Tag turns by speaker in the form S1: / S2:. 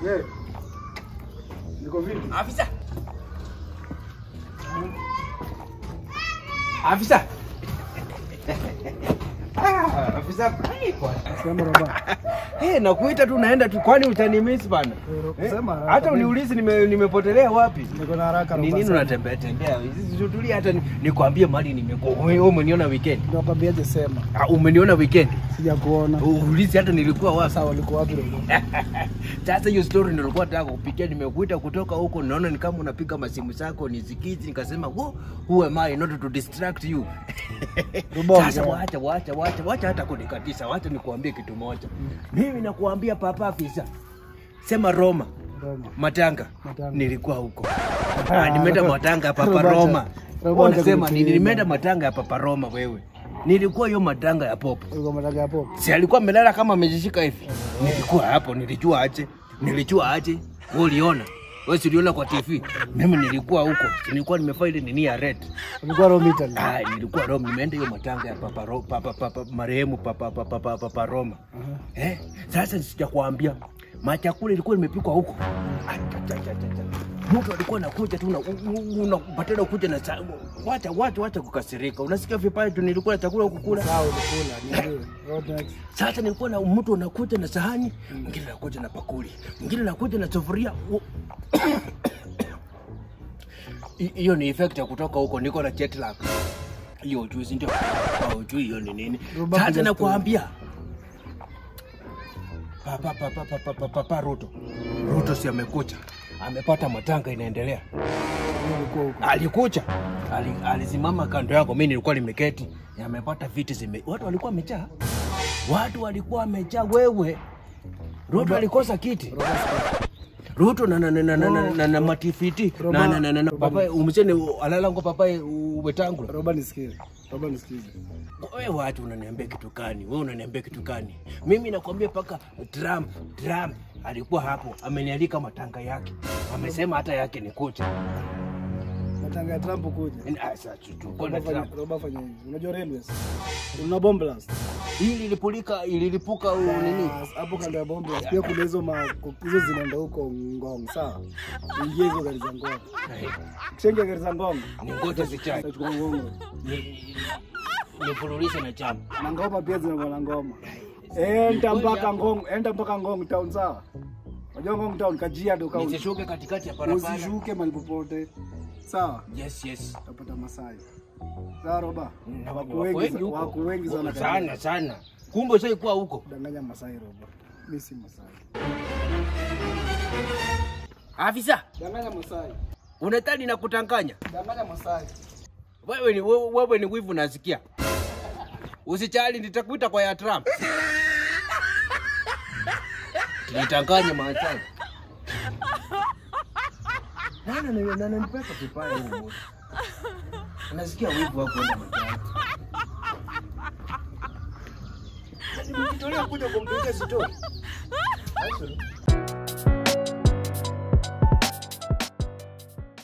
S1: Yeah. Niko vipi?
S2: Afisa. Afisa. Afisa kwa.
S1: Sema Roba.
S2: Nakuita tu naenda tu, kwani utanimiss bana?
S1: Sema
S2: hata uniulizi nimepotelea wapi?
S1: Niko na haraka Roba.
S2: Ni nini unatembea tembea? Tulia hata nikwambie mali nimekuwa. Wewe umeniona weekend?
S1: Nakwambiaje sema?
S2: Umeniona weekend?
S1: Sijakuona.
S2: Uulizi hata nilikuwa wapi?
S1: Sawa, ulikuwa wapi Roba?
S2: Sasa hiyo story ndio nilikuwa nataka kupitia, nimekuita kutoka huko, naona ni kama unapiga masimu zako nizikizi, nikasema who am I not to distract you? Sasa wacha hata kunikatisha, wacha nikuambie kitu moja. Mimi nakuambia papa Afisa. Sema Roma. Matanga. Nilikuwa huko. Nimeenda Matanga papa Roma. Unasema nimeenda Matanga ya papa Roma wewe. Nilikuwa hiyo matanga ya popo.
S1: Ulikuwa matanga ya popo?
S2: Si alikuwa amelala kama amejishika hivi. Nilikuwa hapo, nilijua aje. Wewe uliona? Wewe uliona kwa TV. Mimi nilikuwa huko. Nilikuwa nimefanya ile nini ya red.
S1: Ulikuwa Roma Italy?
S2: Nilikuwa Roma, nimeenda hiyo matanga ya papa marehemu papa Roma. Sasa sijakwambia. Machakula ilikuwa imepikwa huko. Mtu alikuwa anakuja tu unapatana kuja na wacha kukasirika. Unasikia vipaya tu, nilikuwa na chakula huko kula.
S1: Sawa, ulikula.
S2: Sasa nilikuwa na mtu anakuja na sahani, mwingine anakuja na bakuli, mwingine anakuja na sufuria. Hiyo ni effect ya kutoka huko, niko na jet lag. Hiyo juzi ndio. Hujui hiyo ni nini? Sasa nakuambia. Papa Ruto si amekuja. Amepata matanga inaendelea. Alikuja. Alisimama kando yako, mimi nilikuwa nimeketi. Amepata viti watu walikuwa wamejaa wewe. Ruto alikosa kiti. Ruto na matifiti na papa umchene alalango papa uwetangula.
S1: Roba nisikize.
S2: Wewe watu unaniambia kitu gani? Mimi nakwambia paka Trump alikuwa hapo, amenialika matanga yake. Amesema hata yake ni kucha.
S1: Matanga ya Trump kuja.
S2: Sasa tuko Trump.
S1: Roba fanya hivi. Unajua railways? Una bomb blast.
S2: Hili ililipuka nini?
S1: Hapo kando ya bomb blast. Pia kuna hizo zinaenda huko Ngong, sawa? Ingie hizo gari za Ngong. Kisenge gari za Ngong.
S2: Ni ngoja zichai.
S1: Tutachukua Ngong.
S2: Ni fururisha na chama.
S1: Na ngoma pia zinakuwa na ngoma. Enda mpaka Ngong town, sawa? Unajua Ngong town Kajiado kaunti.
S2: Nisishuke katikati ya barabara.
S1: Usishuke mahali popote. Sawa?
S2: Yes.
S1: Utapata Masai. Sawa Roba? Wako wengi
S2: sana. Kumbe sasa ikuwa huko.
S1: Danganya Masai Roba. Mimi si Masai.
S2: Afisa,
S1: danganya Masai.
S2: Unataka na kutanganya?
S1: Danganya Masai.
S2: Wewe ni wivu nasikia. Usichali nitakuita kwa ya Trump. Nitanganya Masai. Nana nipeka kipaya huko. Unasikia wivu wako kwenda mtaani. Ndio kuja kumpiga sito.